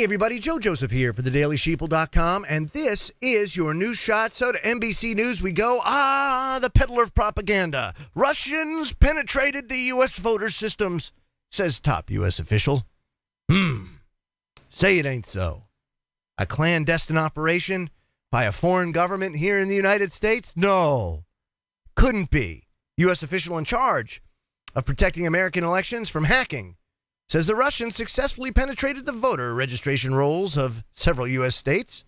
Hey everybody, Joe Joseph here for thedailysheeple.com, and this is your news shot. So to NBC News we go. The peddler of propaganda. Russians penetrated the U.S. voter systems, says top U.S. official. Say it ain't so. A clandestine operation by a foreign government here in the United States? No, couldn't be. U.S. official in charge of protecting American elections from hacking says the Russians successfully penetrated the voter registration rolls of several U.S. states.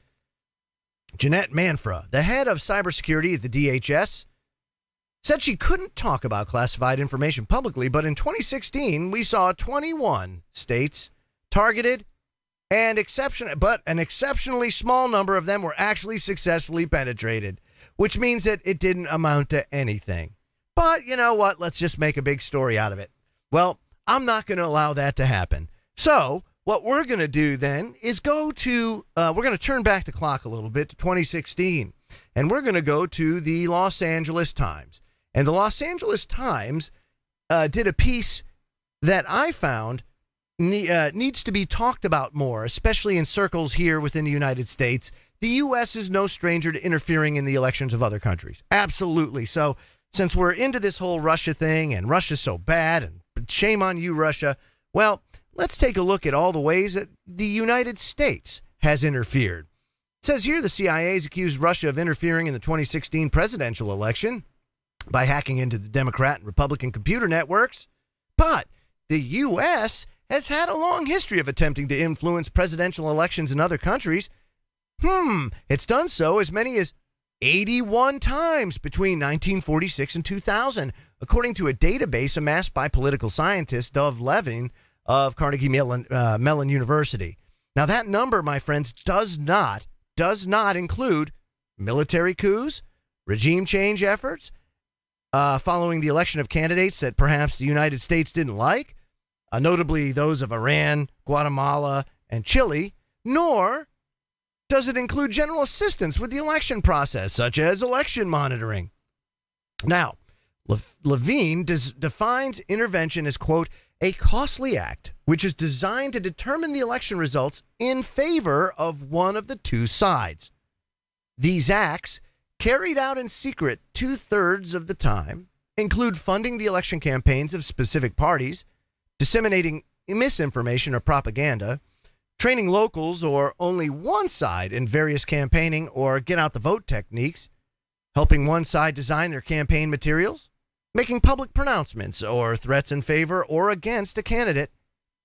Jeanette Manfra, the head of cybersecurity at the DHS, said she couldn't talk about classified information publicly, but in 2016, we saw 21 states targeted, and an exceptionally small number of them were actually successfully penetrated, which means that it didn't amount to anything. But you know what? Let's just make a big story out of it. Well, I'm not going to allow that to happen. So what we're going to do then is we're going to turn back the clock a little bit to 2016, and we're going to go to the Los Angeles Times. And the Los Angeles Times did a piece that I found needs to be talked about more, especially in circles here within the United States. The U.S. is no stranger to interfering in the elections of other countries. Absolutely. So since we're into this whole Russia thing, and Russia's so bad, and shame on you, Russia. Well, let's take a look at all the ways that the United States has interfered. It says here the CIA has accused Russia of interfering in the 2016 presidential election by hacking into the Democrat and Republican computer networks. But the U.S. has had a long history of attempting to influence presidential elections in other countries. It's done so as many as 81 times between 1946 and 2000, according to a database amassed by political scientist Dov Levin of Carnegie Mellon University. Now, that number, my friends, does not include military coups, regime change efforts, following the election of candidates that perhaps the United States didn't like, notably those of Iran, Guatemala, and Chile, nor does it include general assistance with the election process, such as election monitoring. Now, Levine defines intervention as, quote, a costly act which is designed to determine the election results in favor of one of the two sides. These acts, carried out in secret 2/3 of the time, include funding the election campaigns of specific parties, disseminating misinformation or propaganda, training locals or only one side in various campaigning or get-out-the-vote techniques, helping one side design their campaign materials, making public pronouncements or threats in favor or against a candidate,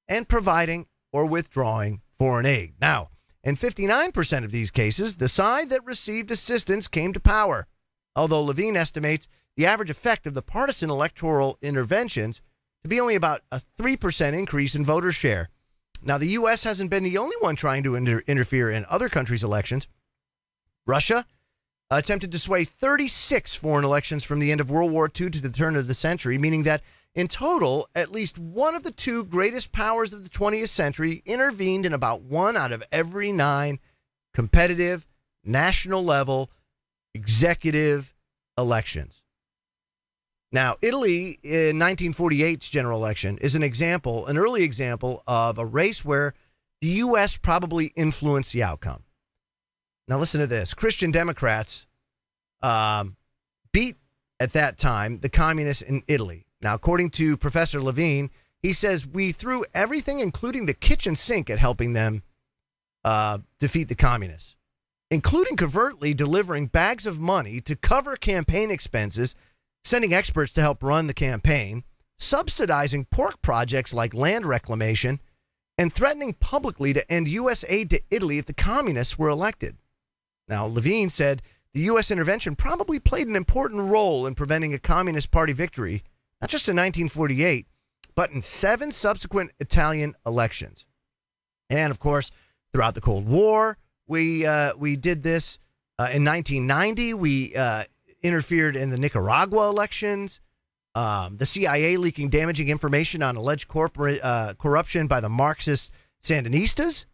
and providing or withdrawing foreign aid. Now, in 59% of these cases, the side that received assistance came to power, although Levine estimates the average effect of the partisan electoral interventions to be only about a 3% increase in voter share. Now, the U.S. hasn't been the only one trying to interfere in other countries' elections. Russia attempted to sway 36 foreign elections from the end of World War II to the turn of the century, meaning that in total, at least one of the two greatest powers of the 20th century intervened in about 1 out of every 9 competitive, national-level, executive elections. Now, Italy in 1948's general election is an early example of a race where the U.S. probably influenced the outcome. Now, listen to this. Christian Democrats beat, at that time, the communists in Italy. Now, according to Professor Levine, he says, we threw everything, including the kitchen sink, at helping them defeat the communists, including covertly delivering bags of money to cover campaign expenses, sending experts to help run the campaign, subsidizing pork projects like land reclamation, and threatening publicly to end U.S. aid to Italy if the communists were elected. Now, Levine said the U.S. intervention probably played an important role in preventing a Communist Party victory, not just in 1948, but in 7 subsequent Italian elections. And, of course, throughout the Cold War, we did this. In 1990, we interfered in the Nicaragua elections, the CIA leaking damaging information on alleged corruption by the Marxist Sandinistas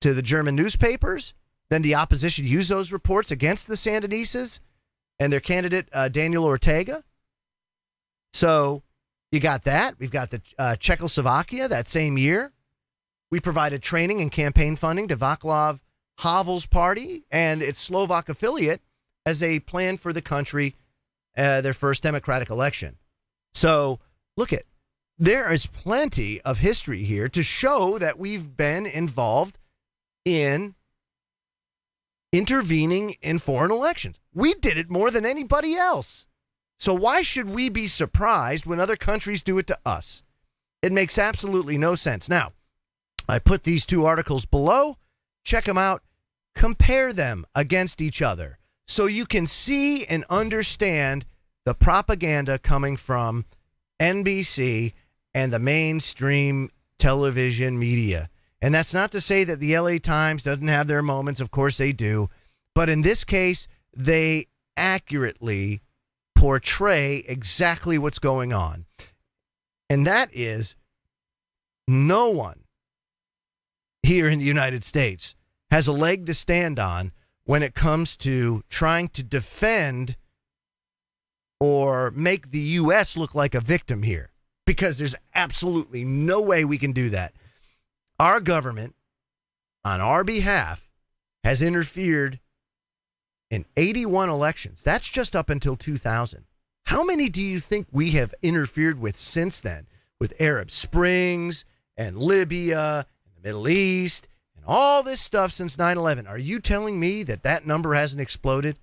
to the German newspapers. Then the opposition used those reports against the Sandinistas and their candidate, Daniel Ortega. So you got that. We've got the Czechoslovakia that same year. We provided training and campaign funding to Václav Havel's party and its Slovak affiliate as a plan for the country, their first democratic election. So, look at, there is plenty of history here to show that we've been involved in intervening in foreign elections. We did it more than anybody else. So why should we be surprised when other countries do it to us? It makes absolutely no sense. Now, I put these two articles below. Check them out. Compare them against each other so you can see and understand the propaganda coming from NBC and the mainstream television media. And that's not to say that the LA Times doesn't have their moments. Of course they do. But in this case, they accurately portray exactly what's going on. And that is, no one here in the United States has a leg to stand on when it comes to trying to defend or make the U.S. look like a victim here, because there's absolutely no way we can do that. Our government, on our behalf, has interfered in 81 elections. That's just up until 2000. How many do you think we have interfered with since then? With Arab Springs and Libya and the Middle East and all this stuff since 9/11. Are you telling me that that number hasn't exploded?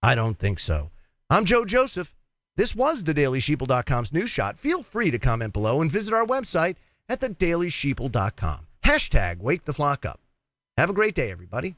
I don't think so. I'm Joe Joseph. This was thedailysheeple.com's News Shot. Feel free to comment below and visit our website at thedailysheeple.com. Hashtag wake the flock up. Have a great day, everybody.